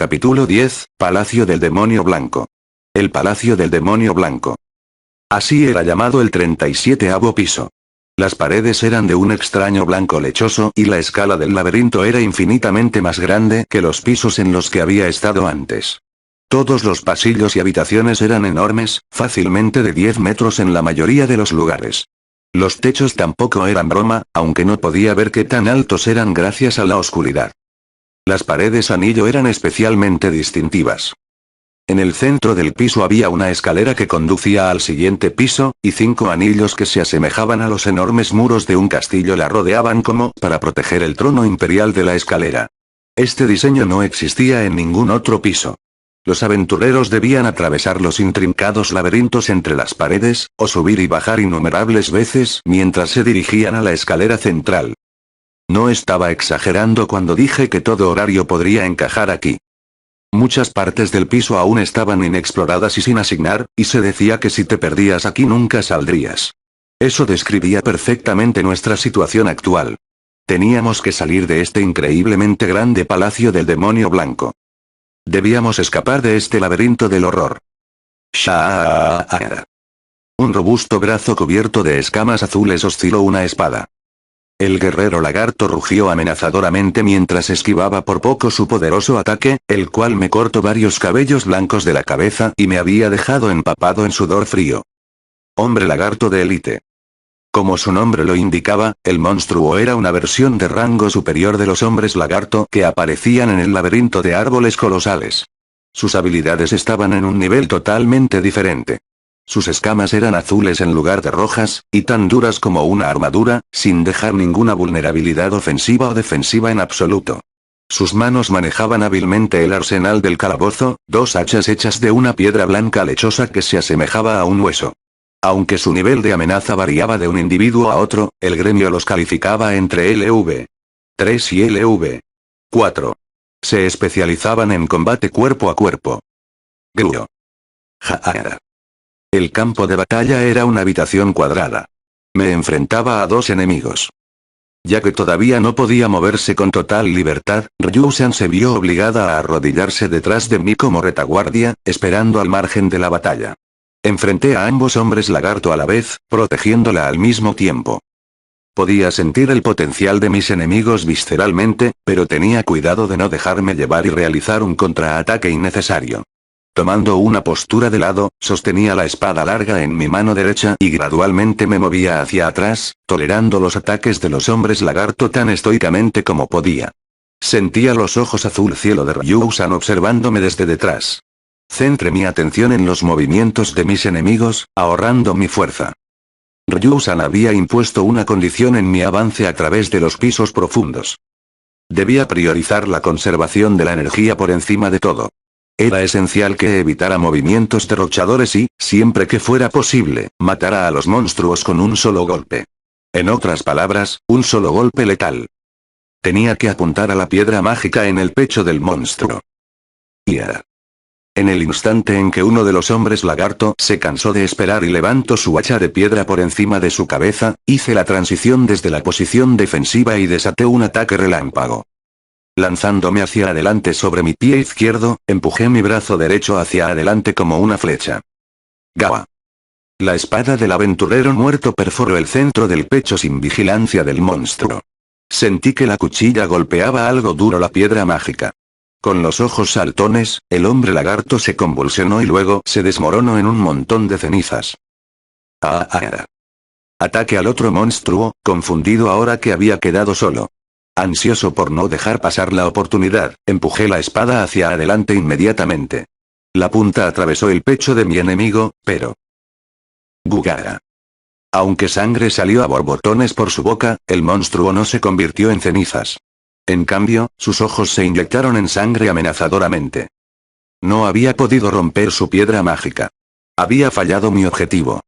Capítulo 10, Palacio del Demonio Blanco. El Palacio del Demonio Blanco. Así era llamado el 37º piso. Las paredes eran de un extraño blanco lechoso y la escala del laberinto era infinitamente más grande que los pisos en los que había estado antes. Todos los pasillos y habitaciones eran enormes, fácilmente de 10 metros en la mayoría de los lugares. Los techos tampoco eran broma, aunque no podía ver qué tan altos eran gracias a la oscuridad. Las paredes anillo eran especialmente distintivas. En el centro del piso había una escalera que conducía al siguiente piso, y 5 anillos que se asemejaban a los enormes muros de un castillo la rodeaban como para proteger el trono imperial de la escalera. Este diseño no existía en ningún otro piso. Los aventureros debían atravesar los intrincados laberintos entre las paredes, o subir y bajar innumerables veces mientras se dirigían a la escalera central. No estaba exagerando cuando dije que todo horario podría encajar aquí. Muchas partes del piso aún estaban inexploradas y sin asignar, y se decía que si te perdías aquí nunca saldrías. Eso describía perfectamente nuestra situación actual. Teníamos que salir de este increíblemente grande palacio del demonio blanco. Debíamos escapar de este laberinto del horror. ¡Shaaaaaa! Un robusto brazo cubierto de escamas azules osciló una espada. El guerrero lagarto rugió amenazadoramente mientras esquivaba por poco su poderoso ataque, el cual me cortó varios cabellos blancos de la cabeza y me había dejado empapado en sudor frío. Hombre lagarto de élite. Como su nombre lo indicaba, el monstruo era una versión de rango superior de los hombres lagarto que aparecían en el laberinto de árboles colosales. Sus habilidades estaban en un nivel totalmente diferente. Sus escamas eran azules en lugar de rojas, y tan duras como una armadura, sin dejar ninguna vulnerabilidad ofensiva o defensiva en absoluto. Sus manos manejaban hábilmente el arsenal del calabozo, 2 hachas hechas de una piedra blanca lechosa que se asemejaba a un hueso. Aunque su nivel de amenaza variaba de un individuo a otro, el gremio los calificaba entre LV3 y LV4. Se especializaban en combate cuerpo a cuerpo. Gruo. Jaara. El campo de batalla era una habitación cuadrada. Me enfrentaba a 2 enemigos. Ya que todavía no podía moverse con total libertad, Ryu-san se vio obligada a arrodillarse detrás de mí como retaguardia, esperando al margen de la batalla. Enfrenté a ambos hombres lagarto a la vez, protegiéndola al mismo tiempo. Podía sentir el potencial de mis enemigos visceralmente, pero tenía cuidado de no dejarme llevar y realizar un contraataque innecesario. Tomando una postura de lado, sostenía la espada larga en mi mano derecha y gradualmente me movía hacia atrás, tolerando los ataques de los hombres lagarto tan estoicamente como podía. Sentía los ojos azul cielo de Ryu-san observándome desde detrás. Centré mi atención en los movimientos de mis enemigos, ahorrando mi fuerza. Ryu-san había impuesto una condición en mi avance a través de los pisos profundos. Debía priorizar la conservación de la energía por encima de todo. Era esencial que evitara movimientos derrochadores y, siempre que fuera posible, matara a los monstruos con un solo golpe. En otras palabras, un solo golpe letal. Tenía que apuntar a la piedra mágica en el pecho del monstruo. ¡Ya! En el instante en que uno de los hombres lagarto se cansó de esperar y levantó su hacha de piedra por encima de su cabeza, hice la transición desde la posición defensiva y desaté un ataque relámpago. Lanzándome hacia adelante sobre mi pie izquierdo, empujé mi brazo derecho hacia adelante como una flecha. ¡Gawa! La espada del aventurero muerto perforó el centro del pecho sin vigilancia del monstruo. Sentí que la cuchilla golpeaba algo duro la piedra mágica. Con los ojos saltones, el hombre lagarto se convulsionó y luego se desmoronó en un montón de cenizas. Ataque al otro monstruo, confundido ahora que había quedado solo. Ansioso por no dejar pasar la oportunidad, empujé la espada hacia adelante inmediatamente. La punta atravesó el pecho de mi enemigo, pero... Gugara. Aunque sangre salió a borbotones por su boca, el monstruo no se convirtió en cenizas. En cambio, sus ojos se inyectaron en sangre amenazadoramente. No había podido romper su piedra mágica. Había fallado mi objetivo.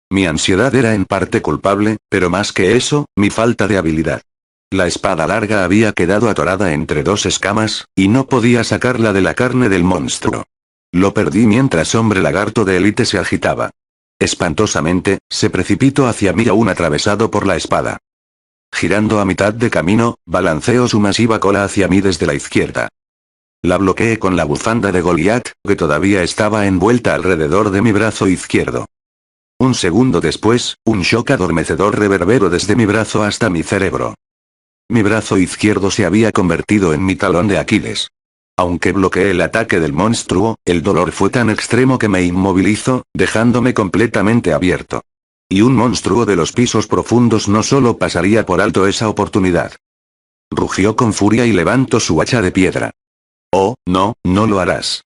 Mi ansiedad era en parte culpable, pero más que eso, mi falta de habilidad. La espada larga había quedado atorada entre 2 escamas, y no podía sacarla de la carne del monstruo. Lo perdí mientras hombre lagarto de élite se agitaba. Espantosamente, se precipitó hacia mí aún atravesado por la espada. Girando a mitad de camino, balanceó su masiva cola hacia mí desde la izquierda. La bloqueé con la bufanda de Goliat, que todavía estaba envuelta alrededor de mi brazo izquierdo. Un segundo después, un shock adormecedor reverberó desde mi brazo hasta mi cerebro. Mi brazo izquierdo se había convertido en mi talón de Aquiles. Aunque bloqueé el ataque del monstruo, el dolor fue tan extremo que me inmovilizó, dejándome completamente abierto. Y un monstruo de los pisos profundos no solo pasaría por alto esa oportunidad. Rugió con furia y levantó su hacha de piedra. Oh, no, no lo harás.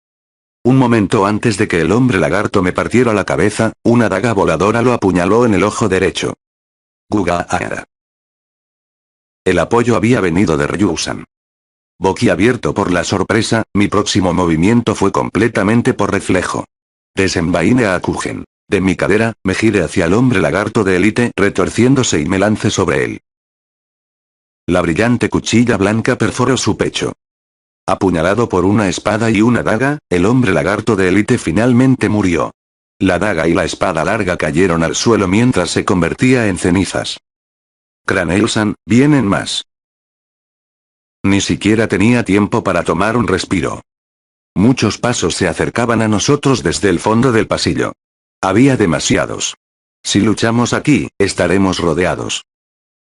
Un momento antes de que el hombre lagarto me partiera la cabeza, una daga voladora lo apuñaló en el ojo derecho. Gugaara. El apoyo había venido de Ryusan. Boquiabierto por la sorpresa, mi próximo movimiento fue completamente por reflejo. Desenvainé a Kugen. De mi cadera, me giré hacia el hombre lagarto de élite, retorciéndose y me lancé sobre él. La brillante cuchilla blanca perforó su pecho. Apuñalado por una espada y una daga, el hombre lagarto de élite finalmente murió. La daga y la espada larga cayeron al suelo mientras se convertía en cenizas. Craneilsan, vienen más. Ni siquiera tenía tiempo para tomar un respiro. Muchos pasos se acercaban a nosotros desde el fondo del pasillo. Había demasiados. Si luchamos aquí, estaremos rodeados.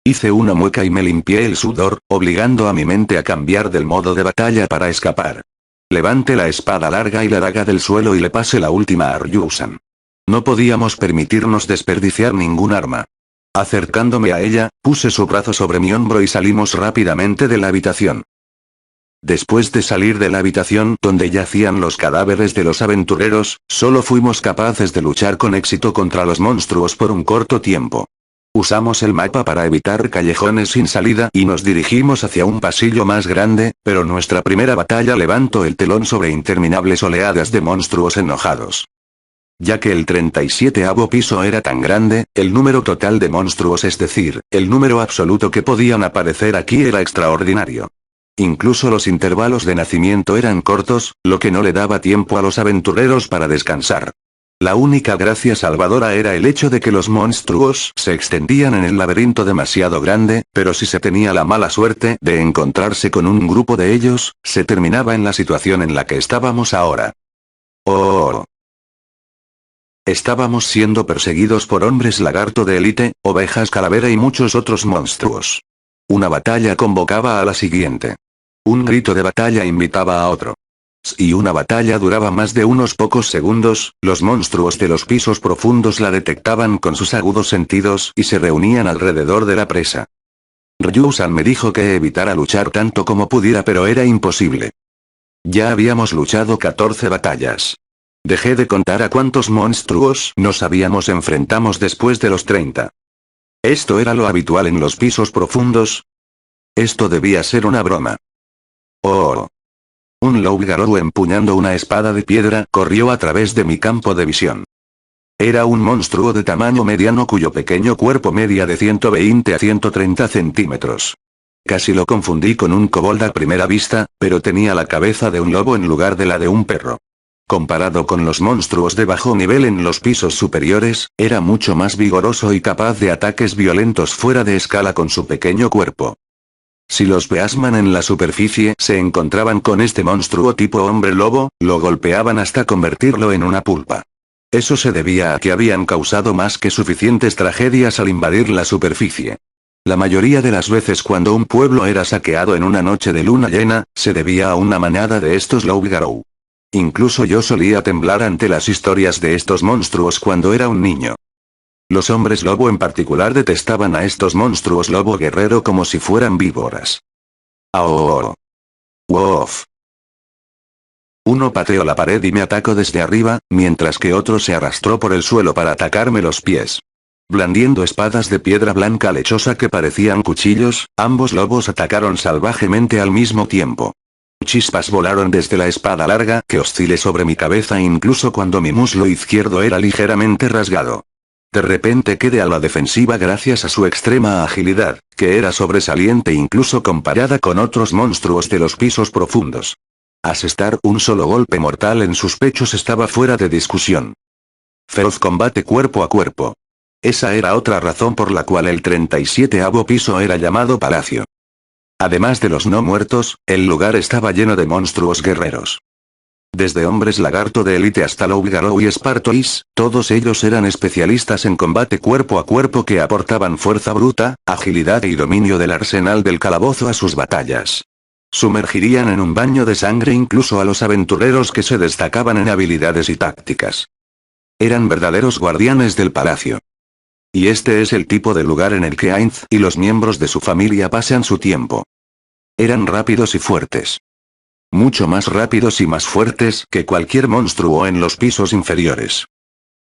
Hice una mueca y me limpié el sudor, obligando a mi mente a cambiar del modo de batalla para escapar. Levanté la espada larga y la daga del suelo y le pasé la última a Ryusan. No podíamos permitirnos desperdiciar ningún arma. Acercándome a ella, puse su brazo sobre mi hombro y salimos rápidamente de la habitación. Después de salir de la habitación donde yacían los cadáveres de los aventureros, solo fuimos capaces de luchar con éxito contra los monstruos por un corto tiempo. Usamos el mapa para evitar callejones sin salida y nos dirigimos hacia un pasillo más grande, pero nuestra primera batalla levantó el telón sobre interminables oleadas de monstruos enojados. Ya que el 37º piso era tan grande, el número total de monstruos, es decir, el número absoluto que podían aparecer aquí, era extraordinario. Incluso los intervalos de nacimiento eran cortos, lo que no le daba tiempo a los aventureros para descansar. La única gracia salvadora era el hecho de que los monstruos se extendían en el laberinto demasiado grande, pero si se tenía la mala suerte de encontrarse con un grupo de ellos, se terminaba en la situación en la que estábamos ahora. Oh. Estábamos siendo perseguidos por hombres lagarto de élite, ovejas calavera y muchos otros monstruos. Una batalla convocaba a la siguiente. Un grito de batalla invitaba a otro. Si una batalla duraba más de unos pocos segundos, los monstruos de los pisos profundos la detectaban con sus agudos sentidos y se reunían alrededor de la presa. Ryusan me dijo que evitara luchar tanto como pudiera, pero era imposible. Ya habíamos luchado 14 batallas. Dejé de contar a cuántos monstruos nos habíamos enfrentado después de los 30. ¿Esto era lo habitual en los pisos profundos? Esto debía ser una broma. Oh. Un Loup-Garou empuñando una espada de piedra corrió a través de mi campo de visión. Era un monstruo de tamaño mediano cuyo pequeño cuerpo medía de 120 a 130 centímetros. Casi lo confundí con un kobold a primera vista, pero tenía la cabeza de un lobo en lugar de la de un perro. Comparado con los monstruos de bajo nivel en los pisos superiores, era mucho más vigoroso y capaz de ataques violentos fuera de escala con su pequeño cuerpo. Si los Beastman en la superficie se encontraban con este monstruo tipo hombre lobo, lo golpeaban hasta convertirlo en una pulpa. Eso se debía a que habían causado más que suficientes tragedias al invadir la superficie. La mayoría de las veces cuando un pueblo era saqueado en una noche de luna llena, se debía a una manada de estos Loup-Garou. Incluso yo solía temblar ante las historias de estos monstruos cuando era un niño. Los hombres lobo en particular detestaban a estos monstruos lobo guerrero como si fueran víboras. ¡Aooo! ¡Wof! Uno pateó la pared y me atacó desde arriba, mientras que otro se arrastró por el suelo para atacarme los pies. Blandiendo espadas de piedra blanca lechosa que parecían cuchillos, ambos lobos atacaron salvajemente al mismo tiempo. Chispas volaron desde la espada larga que oscilé sobre mi cabeza incluso cuando mi muslo izquierdo era ligeramente rasgado. De repente quedé a la defensiva gracias a su extrema agilidad, que era sobresaliente incluso comparada con otros monstruos de los pisos profundos. Asestar un solo golpe mortal en sus pechos estaba fuera de discusión. Feroz combate cuerpo a cuerpo. Esa era otra razón por la cual el 37º piso era llamado Palacio. Además de los no muertos, el lugar estaba lleno de monstruos guerreros. Desde hombres lagarto de élite hasta Loup-Garou y Spartois, todos ellos eran especialistas en combate cuerpo a cuerpo que aportaban fuerza bruta, agilidad y dominio del arsenal del calabozo a sus batallas. Sumergirían en un baño de sangre incluso a los aventureros que se destacaban en habilidades y tácticas. Eran verdaderos guardianes del palacio. Y este es el tipo de lugar en el que Ainz y los miembros de su familia pasan su tiempo. Eran rápidos y fuertes. Mucho más rápidos y más fuertes que cualquier monstruo en los pisos inferiores.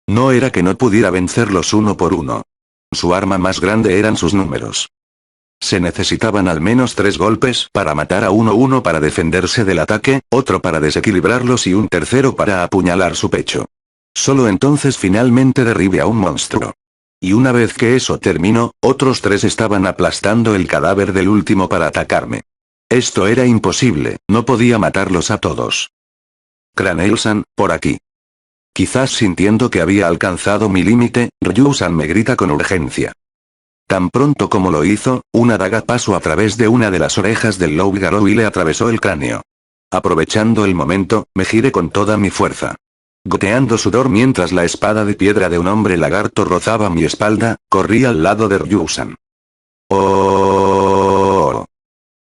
No era que no pudiera vencerlos uno por uno. Su arma más grande eran sus números. Se necesitaban al menos 3 golpes para matar a uno para defenderse del ataque, otro para desequilibrarlos y un tercero para apuñalar su pecho. Solo entonces finalmente derribe a un monstruo. Y una vez que eso terminó, otros 3 estaban aplastando el cadáver del último para atacarme. Esto era imposible, no podía matarlos a todos. Crane-san, por aquí. Quizás sintiendo que había alcanzado mi límite, Ryu-san me grita con urgencia. Tan pronto como lo hizo, una daga pasó a través de una de las orejas del Loup-Garou y le atravesó el cráneo. Aprovechando el momento, me giré con toda mi fuerza. Goteando sudor mientras la espada de piedra de un hombre lagarto rozaba mi espalda, corrí al lado de Ryu-san. ¡Oh!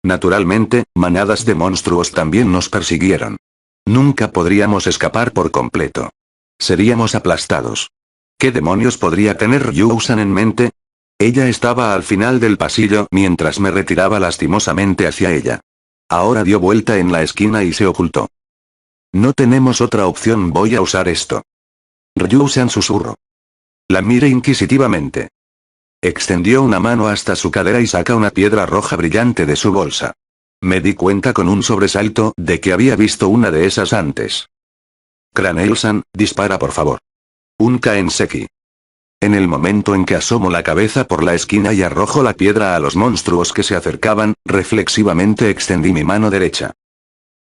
Naturalmente, manadas de monstruos también nos persiguieron. Nunca podríamos escapar por completo. Seríamos aplastados. ¿Qué demonios podría tener Ryu-san en mente? Ella estaba al final del pasillo mientras me retiraba lastimosamente hacia ella. Ahora dio vuelta en la esquina y se ocultó. No tenemos otra opción, voy a usar esto. Ryu-san susurró. La miré inquisitivamente. Extendió una mano hasta su cadera y saca una piedra roja brillante de su bolsa. Me di cuenta con un sobresalto de que había visto una de esas antes. Crane-san, dispara por favor. Un Kaenseki. En el momento en que asomo la cabeza por la esquina y arrojo la piedra a los monstruos que se acercaban, reflexivamente extendí mi mano derecha.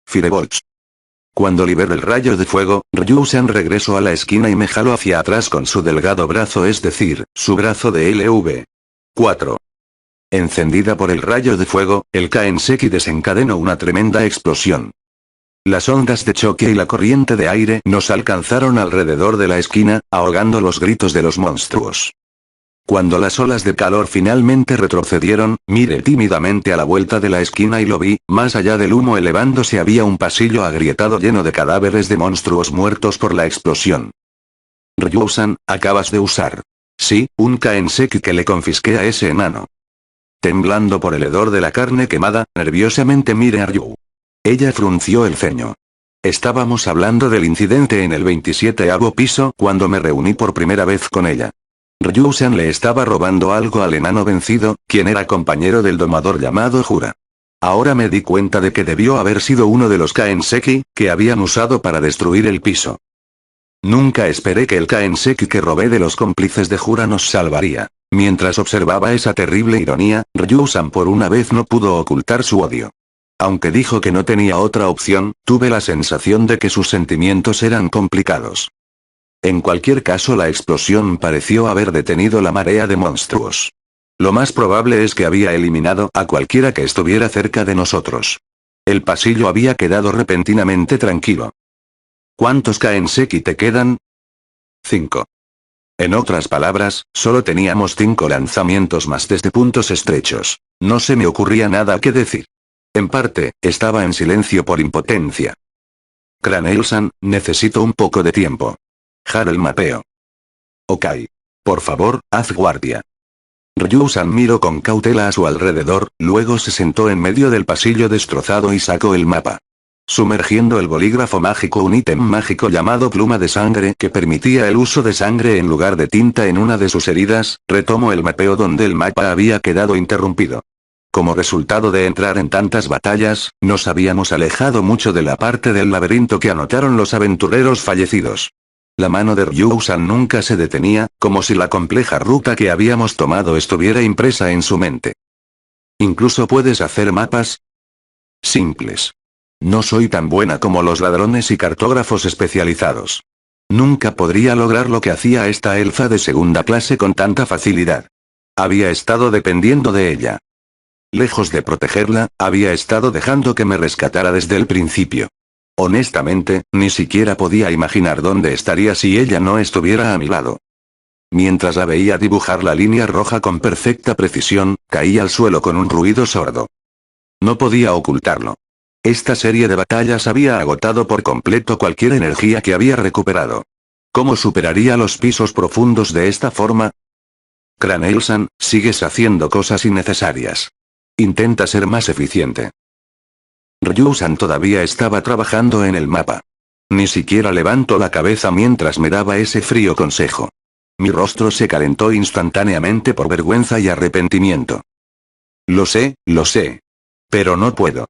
Firebolt. Cuando liberé el rayo de fuego, Ryu-san regresó a la esquina y me jaló hacia atrás con su delgado brazo, es decir, su brazo de LV4. Encendida por el rayo de fuego, el Kaenseki desencadenó una tremenda explosión. Las ondas de choque y la corriente de aire nos alcanzaron alrededor de la esquina, ahogando los gritos de los monstruos. Cuando las olas de calor finalmente retrocedieron, miré tímidamente a la vuelta de la esquina y lo vi, más allá del humo elevándose había un pasillo agrietado lleno de cadáveres de monstruos muertos por la explosión. Ryu-san, acabas de usar. Sí, un Kaenseki que le confisqué a ese enano. Temblando por el hedor de la carne quemada, nerviosamente miré a Ryu. Ella frunció el ceño. Estábamos hablando del incidente en el 27º piso cuando me reuní por primera vez con ella. Ryu-san le estaba robando algo al enano vencido, quien era compañero del domador llamado Jura. Ahora me di cuenta de que debió haber sido uno de los Kaenseki, que habían usado para destruir el piso. Nunca esperé que el Kaenseki que robé de los cómplices de Jura nos salvaría. Mientras observaba esa terrible ironía, Ryu-san por una vez no pudo ocultar su odio. Aunque dijo que no tenía otra opción, tuve la sensación de que sus sentimientos eran complicados. En cualquier caso, la explosión pareció haber detenido la marea de monstruos. Lo más probable es que había eliminado a cualquiera que estuviera cerca de nosotros. El pasillo había quedado repentinamente tranquilo. ¿Cuántos Kaenseki te quedan? 5. En otras palabras, solo teníamos 5 lanzamientos más desde puntos estrechos. No se me ocurría nada que decir. En parte, estaba en silencio por impotencia. Crane-san, necesito un poco de tiempo. El mapeo. Ok. Por favor, haz guardia. Ryu-san miró con cautela a su alrededor, luego se sentó en medio del pasillo destrozado y sacó el mapa. Sumergiendo el bolígrafo mágico, un ítem mágico llamado pluma de sangre que permitía el uso de sangre en lugar de tinta en una de sus heridas, retomó el mapeo donde el mapa había quedado interrumpido. Como resultado de entrar en tantas batallas, nos habíamos alejado mucho de la parte del laberinto que anotaron los aventureros fallecidos. La mano de Ryu-san nunca se detenía, como si la compleja ruta que habíamos tomado estuviera impresa en su mente. ¿Incluso puedes hacer mapas simples? No soy tan buena como los ladrones y cartógrafos especializados. Nunca podría lograr lo que hacía esta elfa de segunda clase con tanta facilidad. Había estado dependiendo de ella. Lejos de protegerla, había estado dejando que me rescatara desde el principio. Honestamente, ni siquiera podía imaginar dónde estaría si ella no estuviera a mi lado. Mientras la veía dibujar la línea roja con perfecta precisión, caí al suelo con un ruido sordo. No podía ocultarlo. Esta serie de batallas había agotado por completo cualquier energía que había recuperado. ¿Cómo superaría los pisos profundos de esta forma? Crane-san, sigues haciendo cosas innecesarias. Intenta ser más eficiente. Ryu-san todavía estaba trabajando en el mapa. Ni siquiera levantó la cabeza mientras me daba ese frío consejo. Mi rostro se calentó instantáneamente por vergüenza y arrepentimiento. Lo sé, lo sé. Pero no puedo.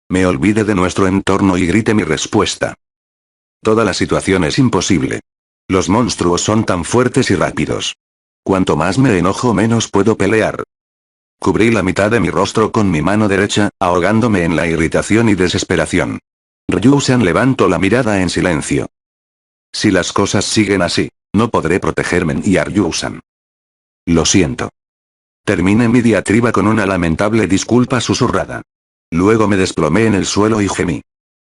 Me olvidé de nuestro entorno y grité mi respuesta. Toda la situación es imposible. Los monstruos son tan fuertes y rápidos. Cuanto más me enojo, menos puedo pelear. Cubrí la mitad de mi rostro con mi mano derecha, ahogándome en la irritación y desesperación. Ryu-san levantó la mirada en silencio. Si las cosas siguen así, no podré protegerme y a Ryu-san. Lo siento. Terminé mi diatriba con una lamentable disculpa susurrada. Luego me desplomé en el suelo y gemí.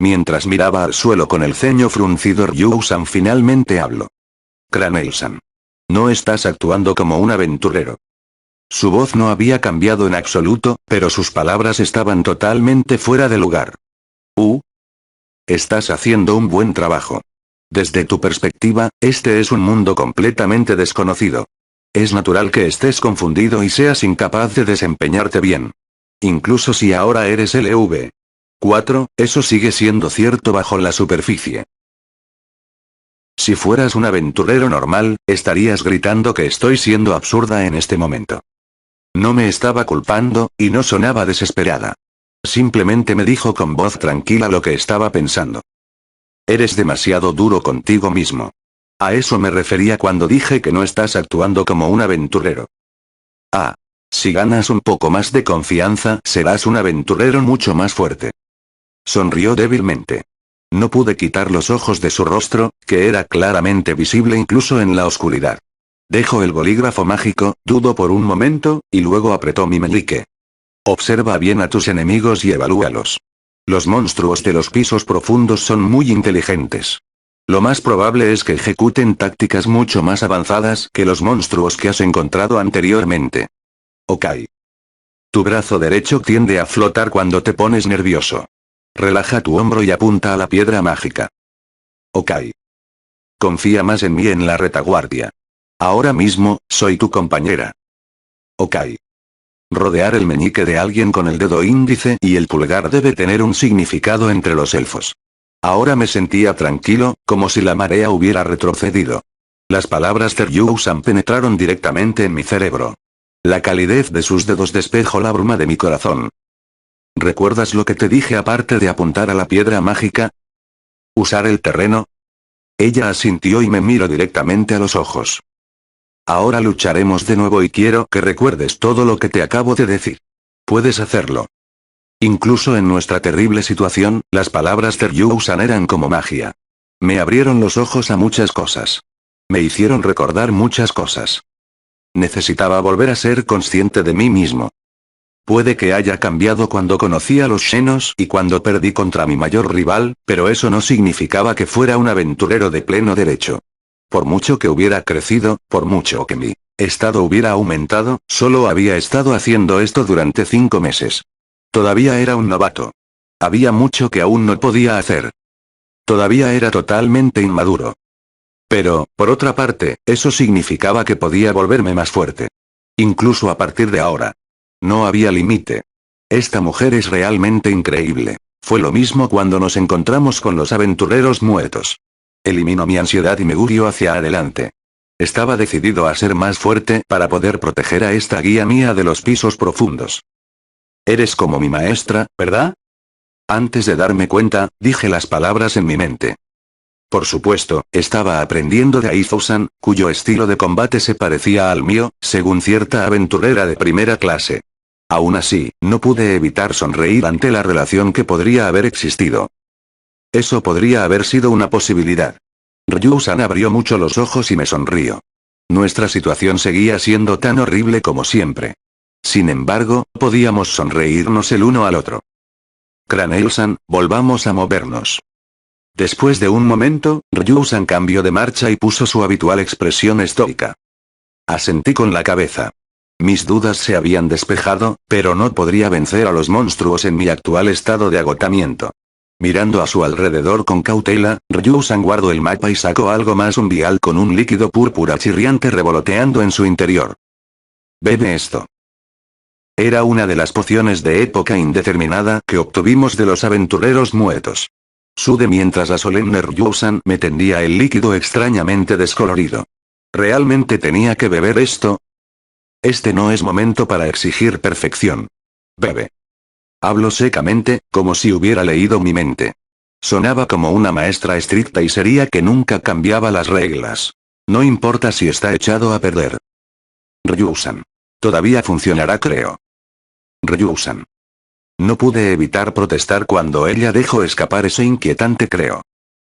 Mientras miraba al suelo con el ceño fruncido, Ryu-san finalmente habló. Crane-san. No estás actuando como un aventurero. Su voz no había cambiado en absoluto, pero sus palabras estaban totalmente fuera de lugar. Estás haciendo un buen trabajo. Desde tu perspectiva, este es un mundo completamente desconocido. Es natural que estés confundido y seas incapaz de desempeñarte bien. Incluso si ahora eres LV4, eso sigue siendo cierto bajo la superficie. Si fueras un aventurero normal, estarías gritando que estoy siendo absurda en este momento. No me estaba culpando, y no sonaba desesperada. Simplemente me dijo con voz tranquila lo que estaba pensando. Eres demasiado duro contigo mismo. A eso me refería cuando dije que no estás actuando como un aventurero. Si ganas un poco más de confianza, serás un aventurero mucho más fuerte. Sonrió débilmente. No pude quitar los ojos de su rostro, que era claramente visible incluso en la oscuridad. Dejó el bolígrafo mágico, dudó por un momento, y luego apretó mi meñique. Observa bien a tus enemigos y evalúalos. Los monstruos de los pisos profundos son muy inteligentes. Lo más probable es que ejecuten tácticas mucho más avanzadas que los monstruos que has encontrado anteriormente. Ok. Tu brazo derecho tiende a flotar cuando te pones nervioso. Relaja tu hombro y apunta a la piedra mágica. Ok. Confía más en mí en la retaguardia. Ahora mismo, soy tu compañera. Ok. Rodear el meñique de alguien con el dedo índice y el pulgar debe tener un significado entre los elfos. Ahora me sentía tranquilo, como si la marea hubiera retrocedido. Las palabras de Ryu-san penetraron directamente en mi cerebro. La calidez de sus dedos despejó la bruma de mi corazón. ¿Recuerdas lo que te dije aparte de apuntar a la piedra mágica? ¿Usar el terreno? Ella asintió y me miró directamente a los ojos. Ahora lucharemos de nuevo y quiero que recuerdes todo lo que te acabo de decir. Puedes hacerlo. Incluso en nuestra terrible situación, las palabras de Ryu-san eran como magia. Me abrieron los ojos a muchas cosas. Me hicieron recordar muchas cosas. Necesitaba volver a ser consciente de mí mismo. Puede que haya cambiado cuando conocí a los Xenos y cuando perdí contra mi mayor rival, pero eso no significaba que fuera un aventurero de pleno derecho. Por mucho que hubiera crecido, por mucho que mi estado hubiera aumentado, solo había estado haciendo esto durante 5 meses. Todavía era un novato. Había mucho que aún no podía hacer. Todavía era totalmente inmaduro. Pero, por otra parte, eso significaba que podía volverme más fuerte. Incluso a partir de ahora. No había límite. Esta mujer es realmente increíble. Fue lo mismo cuando nos encontramos con los aventureros muertos. Eliminó mi ansiedad y me guió hacia adelante. Estaba decidido a ser más fuerte para poder proteger a esta guía mía de los pisos profundos. Eres como mi maestra, ¿verdad? Antes de darme cuenta, dije las palabras en mi mente. Por supuesto, estaba aprendiendo de Aizu-san, cuyo estilo de combate se parecía al mío, según cierta aventurera de primera clase. Aún así, no pude evitar sonreír ante la relación que podría haber existido. Eso podría haber sido una posibilidad. Ryu-san abrió mucho los ojos y me sonrió. Nuestra situación seguía siendo tan horrible como siempre. Sin embargo, podíamos sonreírnos el uno al otro. Cranail-san, volvamos a movernos. Después de un momento, Ryu-san cambió de marcha y puso su habitual expresión estoica. Asentí con la cabeza. Mis dudas se habían despejado, pero no podría vencer a los monstruos en mi actual estado de agotamiento. Mirando a su alrededor con cautela, Ryu-san guardó el mapa y sacó algo más, un vial con un líquido púrpura chirriante revoloteando en su interior. Bebe esto. Era una de las pociones de época indeterminada que obtuvimos de los aventureros muertos. Sudé mientras la solemne Ryu-san me tendía el líquido extrañamente descolorido. ¿Realmente tenía que beber esto? Este no es momento para exigir perfección. Bebe. Habló secamente, como si hubiera leído mi mente. Sonaba como una maestra estricta y seria que nunca cambiaba las reglas. No importa si está echado a perder. Ryu-san. Todavía funcionará, creo. Ryu-san. No pude evitar protestar cuando ella dejó escapar ese inquietante creo.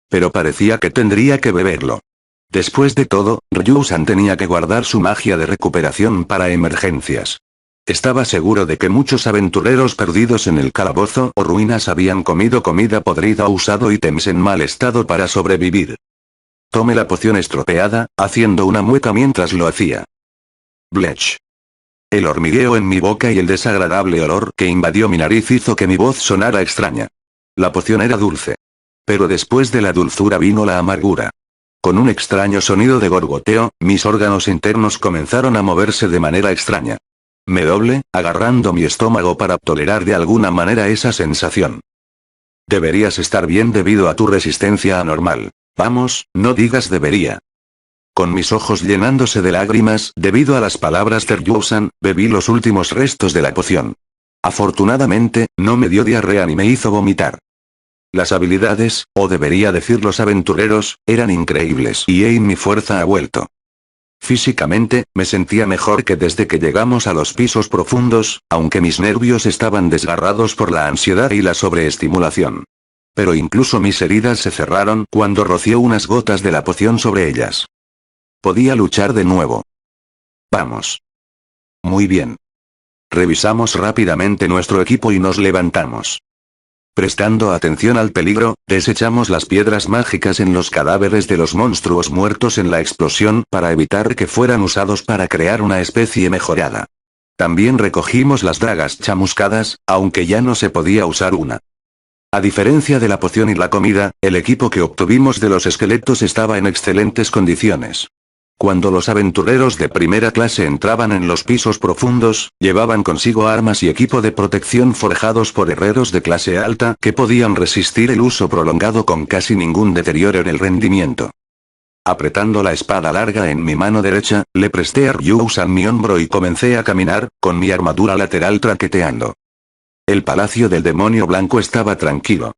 Pero parecía que tendría que beberlo. Después de todo, Ryu-san tenía que guardar su magia de recuperación para emergencias. Estaba seguro de que muchos aventureros perdidos en el calabozo o ruinas habían comido comida podrida o usado ítems en mal estado para sobrevivir. Tomé la poción estropeada, haciendo una mueca mientras lo hacía. Blech. El hormigueo en mi boca y el desagradable olor que invadió mi nariz hizo que mi voz sonara extraña. La poción era dulce. Pero después de la dulzura vino la amargura. Con un extraño sonido de gorgoteo, mis órganos internos comenzaron a moverse de manera extraña. Me doblé, agarrando mi estómago para tolerar de alguna manera esa sensación. Deberías estar bien debido a tu resistencia anormal. Vamos, no digas debería. Con mis ojos llenándose de lágrimas, debido a las palabras de Ryu-san, bebí los últimos restos de la poción. Afortunadamente, no me dio diarrea ni me hizo vomitar. Las habilidades, o debería decir los aventureros, eran increíbles y mi fuerza ha vuelto. Físicamente, me sentía mejor que desde que llegamos a los pisos profundos, aunque mis nervios estaban desgarrados por la ansiedad y la sobreestimulación. Pero incluso mis heridas se cerraron cuando roció unas gotas de la poción sobre ellas. Podía luchar de nuevo. Vamos. Muy bien. Revisamos rápidamente nuestro equipo y nos levantamos. Prestando atención al peligro, desechamos las piedras mágicas en los cadáveres de los monstruos muertos en la explosión para evitar que fueran usados para crear una especie mejorada. También recogimos las dagas chamuscadas, aunque ya no se podía usar una. A diferencia de la poción y la comida, el equipo que obtuvimos de los esqueletos estaba en excelentes condiciones. Cuando los aventureros de primera clase entraban en los pisos profundos, llevaban consigo armas y equipo de protección forjados por herreros de clase alta que podían resistir el uso prolongado con casi ningún deterioro en el rendimiento. Apretando la espada larga en mi mano derecha, le presté a Ryu-san mi hombro y comencé a caminar, con mi armadura lateral traqueteando. El palacio del demonio blanco estaba tranquilo.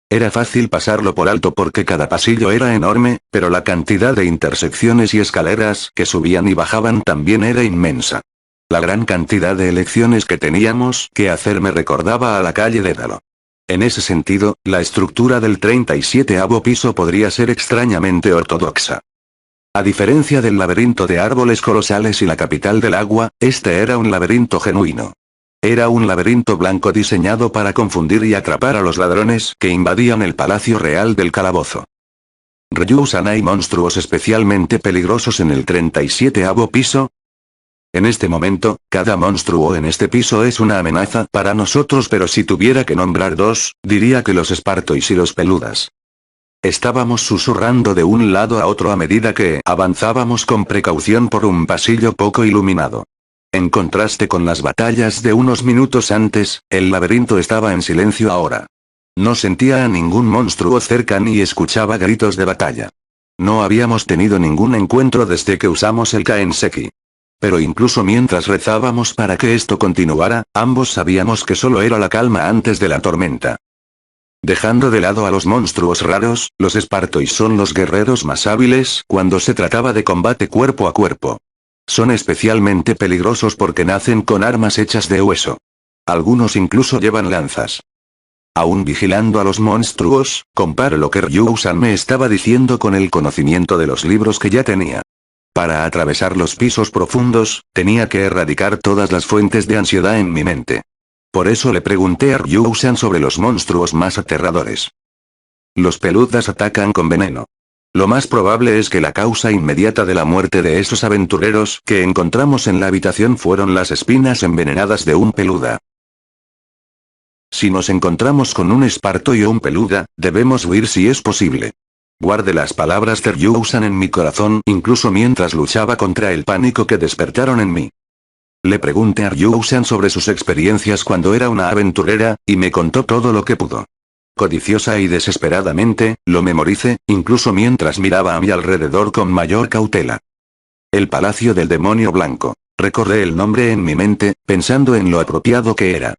Era fácil pasarlo por alto porque cada pasillo era enorme, pero la cantidad de intersecciones y escaleras que subían y bajaban también era inmensa. La gran cantidad de elecciones que teníamos que hacer me recordaba a la calle Dédalo. En ese sentido, la estructura del 37º piso podría ser extrañamente ortodoxa. A diferencia del laberinto de árboles colosales y la capital del agua, este era un laberinto genuino. Era un laberinto blanco diseñado para confundir y atrapar a los ladrones que invadían el palacio real del calabozo. Ryu-san, ¿hay monstruos especialmente peligrosos en el 37º piso? En este momento, cada monstruo en este piso es una amenaza para nosotros, pero si tuviera que nombrar dos, diría que los espartois y los peludas. Estábamos susurrando de un lado a otro a medida que avanzábamos con precaución por un pasillo poco iluminado. En contraste con las batallas de unos minutos antes, el laberinto estaba en silencio ahora. No sentía a ningún monstruo cerca ni escuchaba gritos de batalla. No habíamos tenido ningún encuentro desde que usamos el Kaenseki. Pero incluso mientras rezábamos para que esto continuara, ambos sabíamos que solo era la calma antes de la tormenta. Dejando de lado a los monstruos raros, los espartois son los guerreros más hábiles cuando se trataba de combate cuerpo a cuerpo. Son especialmente peligrosos porque nacen con armas hechas de hueso. Algunos incluso llevan lanzas. Aún vigilando a los monstruos, comparo lo que Ryu-san me estaba diciendo con el conocimiento de los libros que ya tenía. Para atravesar los pisos profundos, tenía que erradicar todas las fuentes de ansiedad en mi mente. Por eso le pregunté a Ryusan sobre los monstruos más aterradores. Los peludas atacan con veneno. Lo más probable es que la causa inmediata de la muerte de esos aventureros que encontramos en la habitación fueron las espinas envenenadas de un peluda. Si nos encontramos con un esparto y un peluda, debemos huir si es posible. Guardé las palabras de Ryusan en mi corazón incluso mientras luchaba contra el pánico que despertaron en mí. Le pregunté a Ryusan sobre sus experiencias cuando era una aventurera, y me contó todo lo que pudo. Codiciosa y desesperadamente, lo memoricé, incluso mientras miraba a mi alrededor con mayor cautela. El Palacio del Demonio Blanco. Recordé el nombre en mi mente, pensando en lo apropiado que era.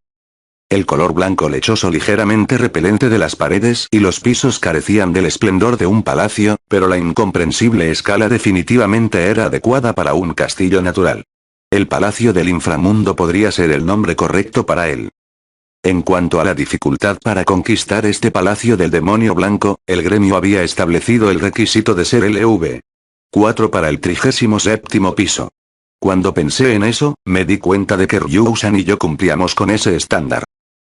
El color blanco lechoso ligeramente repelente de las paredes y los pisos carecían del esplendor de un palacio, pero la incomprensible escala definitivamente era adecuada para un castillo natural. El Palacio del Inframundo podría ser el nombre correcto para él. En cuanto a la dificultad para conquistar este Palacio del Demonio Blanco, el gremio había establecido el requisito de ser LV4 para el 37º piso. Cuando pensé en eso, me di cuenta de que Ryusan y yo cumplíamos con ese estándar.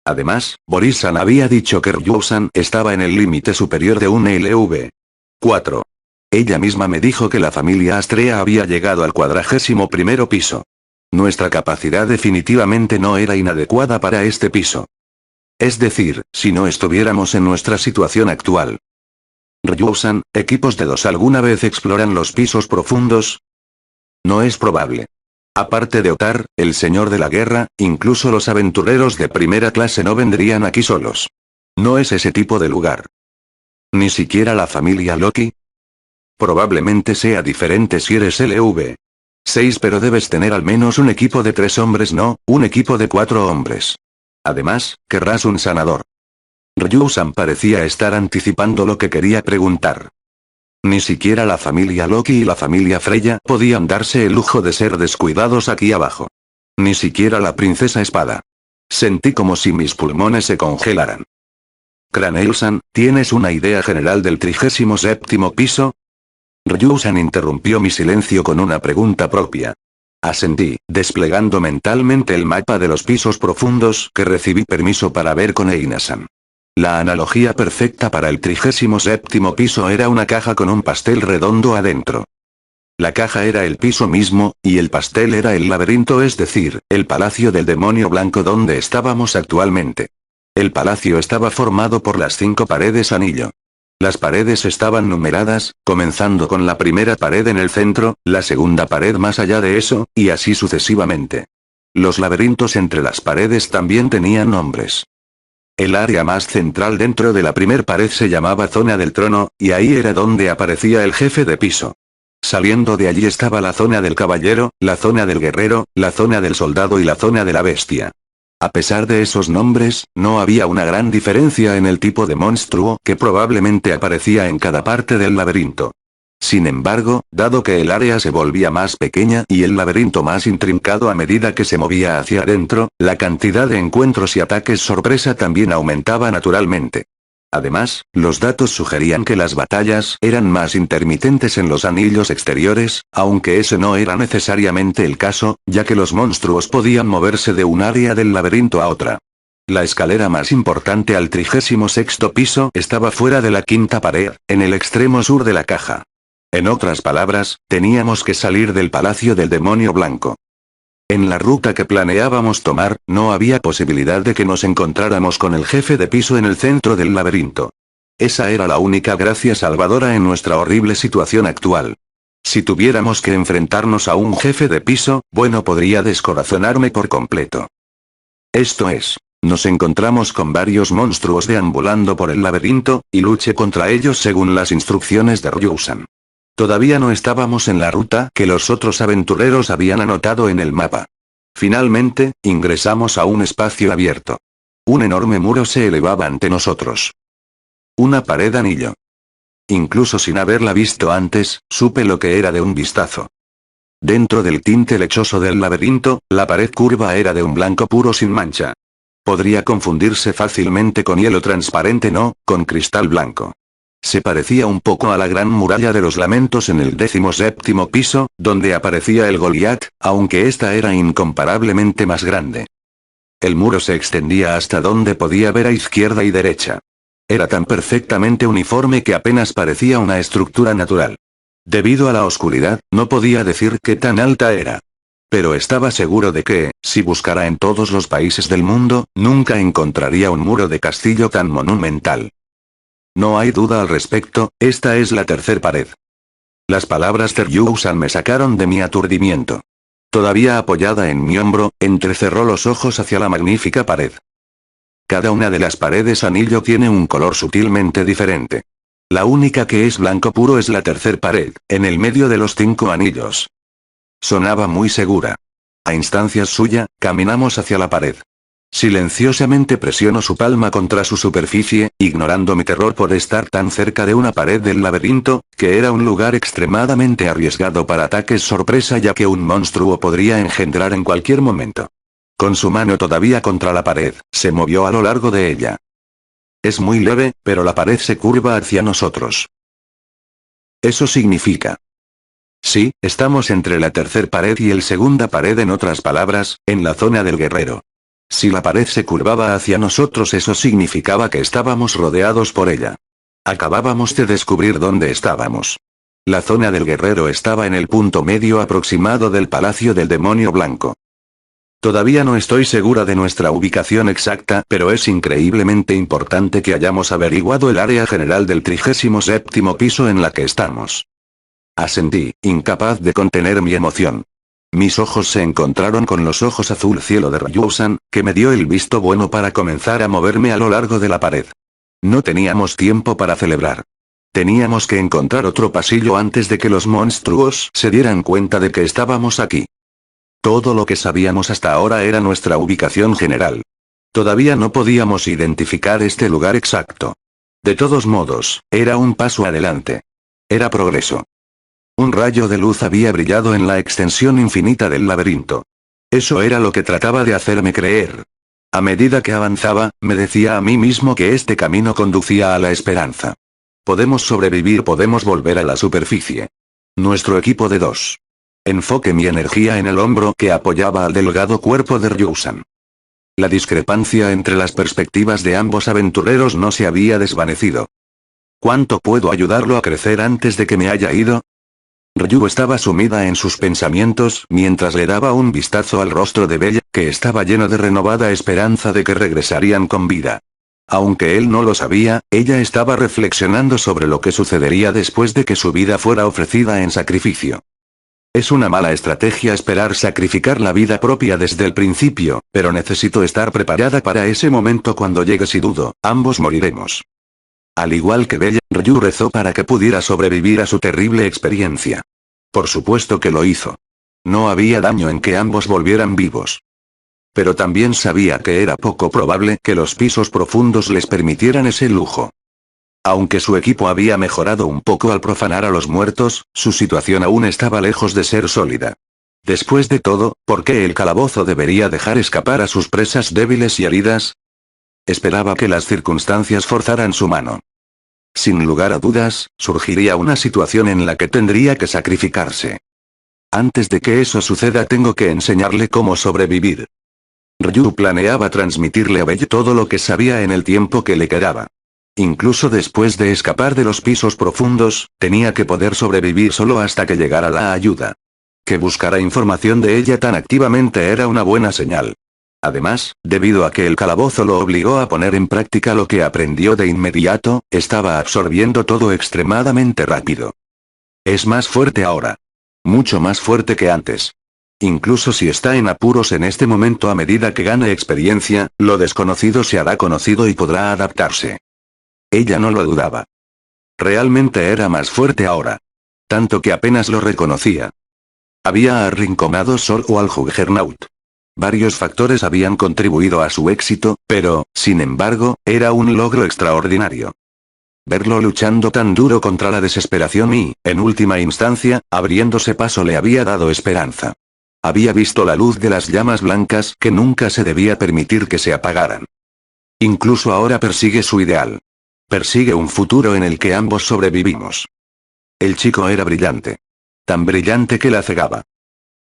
Además, Boris-san había dicho que Ryusan estaba en el límite superior de un LV4. Ella misma me dijo que la familia Astrea había llegado al 41º piso. Nuestra capacidad definitivamente no era inadecuada para este piso. Es decir, si no estuviéramos en nuestra situación actual. Ryusan, ¿equipos de 2 alguna vez exploran los pisos profundos? No es probable. Aparte de Otar, el señor de la guerra, incluso los aventureros de primera clase no vendrían aquí solos. No es ese tipo de lugar. ¿Ni siquiera la familia Loki? Probablemente sea diferente si eres LV6, pero debes tener al menos un equipo de 3 hombres, no, un equipo de 4 hombres. Además, querrás un sanador. Ryusan parecía estar anticipando lo que quería preguntar. Ni siquiera la familia Loki y la familia Freya podían darse el lujo de ser descuidados aquí abajo. Ni siquiera la princesa Espada. Sentí como si mis pulmones se congelaran. Craneilsan, ¿tienes una idea general del 37º piso? Ryusan interrumpió mi silencio con una pregunta propia. Asentí, desplegando mentalmente el mapa de los pisos profundos que recibí permiso para ver con Eina-san. La analogía perfecta para el 37º piso era una caja con un pastel redondo adentro. La caja era el piso mismo, y el pastel era el laberinto, es decir, el Palacio del Demonio Blanco donde estábamos actualmente. El palacio estaba formado por las 5 paredes anillo. Las paredes estaban numeradas, comenzando con la primera pared en el centro, la segunda pared más allá de eso, y así sucesivamente. Los laberintos entre las paredes también tenían nombres. El área más central dentro de la primer pared se llamaba Zona del Trono, y ahí era donde aparecía el jefe de piso. Saliendo de allí estaba la zona del caballero, la zona del guerrero, la zona del soldado y la zona de la bestia. A pesar de esos nombres, no había una gran diferencia en el tipo de monstruo que probablemente aparecía en cada parte del laberinto. Sin embargo, dado que el área se volvía más pequeña y el laberinto más intrincado a medida que se movía hacia adentro, la cantidad de encuentros y ataques sorpresa también aumentaba naturalmente. Además, los datos sugerían que las batallas eran más intermitentes en los anillos exteriores, aunque ese no era necesariamente el caso, ya que los monstruos podían moverse de un área del laberinto a otra. La escalera más importante al 36º piso estaba fuera de la quinta pared, en el extremo sur de la caja. En otras palabras, teníamos que salir del Palacio del Demonio Blanco. En la ruta que planeábamos tomar, no había posibilidad de que nos encontráramos con el jefe de piso en el centro del laberinto. Esa era la única gracia salvadora en nuestra horrible situación actual. Si tuviéramos que enfrentarnos a un jefe de piso, bueno, podría descorazonarme por completo. Esto es, nos encontramos con varios monstruos deambulando por el laberinto, y luché contra ellos según las instrucciones de Ryusan. Todavía no estábamos en la ruta que los otros aventureros habían anotado en el mapa. Finalmente, ingresamos a un espacio abierto. Un enorme muro se elevaba ante nosotros. Una pared anillo. Incluso sin haberla visto antes, supe lo que era de un vistazo. Dentro del tinte lechoso del laberinto, la pared curva era de un blanco puro sin mancha. Podría confundirse fácilmente con hielo transparente, no, con cristal blanco. Se parecía un poco a la gran muralla de los lamentos en el 17º piso, donde aparecía el Goliat, aunque esta era incomparablemente más grande. El muro se extendía hasta donde podía ver a izquierda y derecha. Era tan perfectamente uniforme que apenas parecía una estructura natural. Debido a la oscuridad, no podía decir qué tan alta era. Pero estaba seguro de que, si buscara en todos los países del mundo, nunca encontraría un muro de castillo tan monumental. No hay duda al respecto, esta es la tercer pared. Las palabras de Ryu-san me sacaron de mi aturdimiento. Todavía apoyada en mi hombro, entrecerró los ojos hacia la magnífica pared. Cada una de las paredes anillo tiene un color sutilmente diferente. La única que es blanco puro es la tercer pared, en el medio de los 5 anillos. Sonaba muy segura. A instancias suya, caminamos hacia la pared. Silenciosamente presiono su palma contra su superficie, ignorando mi terror por estar tan cerca de una pared del laberinto, que era un lugar extremadamente arriesgado para ataques sorpresa ya que un monstruo podría engendrar en cualquier momento. Con su mano todavía contra la pared, se movió a lo largo de ella. Es muy leve, pero la pared se curva hacia nosotros. Eso significa. Sí, estamos entre la tercer pared y el segunda pared, en otras palabras, en la zona del guerrero. Si la pared se curvaba hacia nosotros, eso significaba que estábamos rodeados por ella. Acabábamos de descubrir dónde estábamos. La zona del guerrero estaba en el punto medio aproximado del Palacio del Demonio Blanco. Todavía no estoy segura de nuestra ubicación exacta, pero es increíblemente importante que hayamos averiguado el área general del 37º piso en la que estamos. Asentí, incapaz de contener mi emoción. Mis ojos se encontraron con los ojos azul cielo de Ryu-san, que me dio el visto bueno para comenzar a moverme a lo largo de la pared. No teníamos tiempo para celebrar. Teníamos que encontrar otro pasillo antes de que los monstruos se dieran cuenta de que estábamos aquí. Todo lo que sabíamos hasta ahora era nuestra ubicación general. Todavía no podíamos identificar este lugar exacto. De todos modos, era un paso adelante. Era progreso. Un rayo de luz había brillado en la extensión infinita del laberinto. Eso era lo que trataba de hacerme creer. A medida que avanzaba, me decía a mí mismo que este camino conducía a la esperanza. Podemos sobrevivir, podemos volver a la superficie. Nuestro equipo de 2. Enfoqué mi energía en el hombro que apoyaba al delgado cuerpo de Ryu-san. La discrepancia entre las perspectivas de ambos aventureros no se había desvanecido. ¿Cuánto puedo ayudarlo a crecer antes de que me haya ido? Ryu estaba sumida en sus pensamientos mientras le daba un vistazo al rostro de Bella, que estaba lleno de renovada esperanza de que regresarían con vida. Aunque él no lo sabía, ella estaba reflexionando sobre lo que sucedería después de que su vida fuera ofrecida en sacrificio. Es una mala estrategia esperar sacrificar la vida propia desde el principio, pero necesito estar preparada para ese momento cuando llegue. Si dudo, ambos moriremos. Al igual que Bella, Ryu rezó para que pudiera sobrevivir a su terrible experiencia. Por supuesto que lo hizo. No había daño en que ambos volvieran vivos. Pero también sabía que era poco probable que los pisos profundos les permitieran ese lujo. Aunque su equipo había mejorado un poco al profanar a los muertos, su situación aún estaba lejos de ser sólida. Después de todo, ¿por qué el calabozo debería dejar escapar a sus presas débiles y heridas? Esperaba que las circunstancias forzaran su mano. Sin lugar a dudas, surgiría una situación en la que tendría que sacrificarse. Antes de que eso suceda, tengo que enseñarle cómo sobrevivir. Ryu planeaba transmitirle a Belle todo lo que sabía en el tiempo que le quedaba. Incluso después de escapar de los pisos profundos, tenía que poder sobrevivir solo hasta que llegara la ayuda. Que buscara información de ella tan activamente era una buena señal. Además, debido a que el calabozo lo obligó a poner en práctica lo que aprendió de inmediato, estaba absorbiendo todo extremadamente rápido. Es más fuerte ahora. Mucho más fuerte que antes. Incluso si está en apuros en este momento, a medida que gane experiencia, lo desconocido se hará conocido y podrá adaptarse. Ella no lo dudaba. Realmente era más fuerte ahora. Tanto que apenas lo reconocía. Había arrinconado solo al Juggernaut. Varios factores habían contribuido a su éxito, pero, sin embargo, era un logro extraordinario. Verlo luchando tan duro contra la desesperación y, en última instancia, abriéndose paso le había dado esperanza. Había visto la luz de las llamas blancas que nunca se debía permitir que se apagaran. Incluso ahora persigue su ideal. Persigue un futuro en el que ambos sobrevivimos. El chico era brillante. Tan brillante que la cegaba.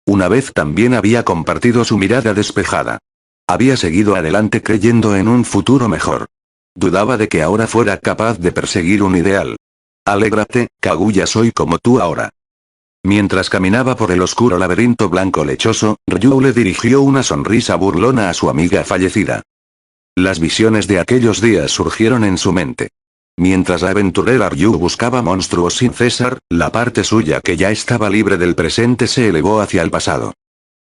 Una vez también había compartido su mirada despejada. Había seguido adelante creyendo en un futuro mejor. Dudaba de que ahora fuera capaz de perseguir un ideal. Alégrate, Kaguya, soy como tú ahora. Mientras caminaba por el oscuro laberinto blanco lechoso, Ryu le dirigió una sonrisa burlona a su amiga fallecida. Las visiones de aquellos días surgieron en su mente. Mientras la aventurera Ryu buscaba monstruos sin cesar, la parte suya que ya estaba libre del presente se elevó hacia el pasado.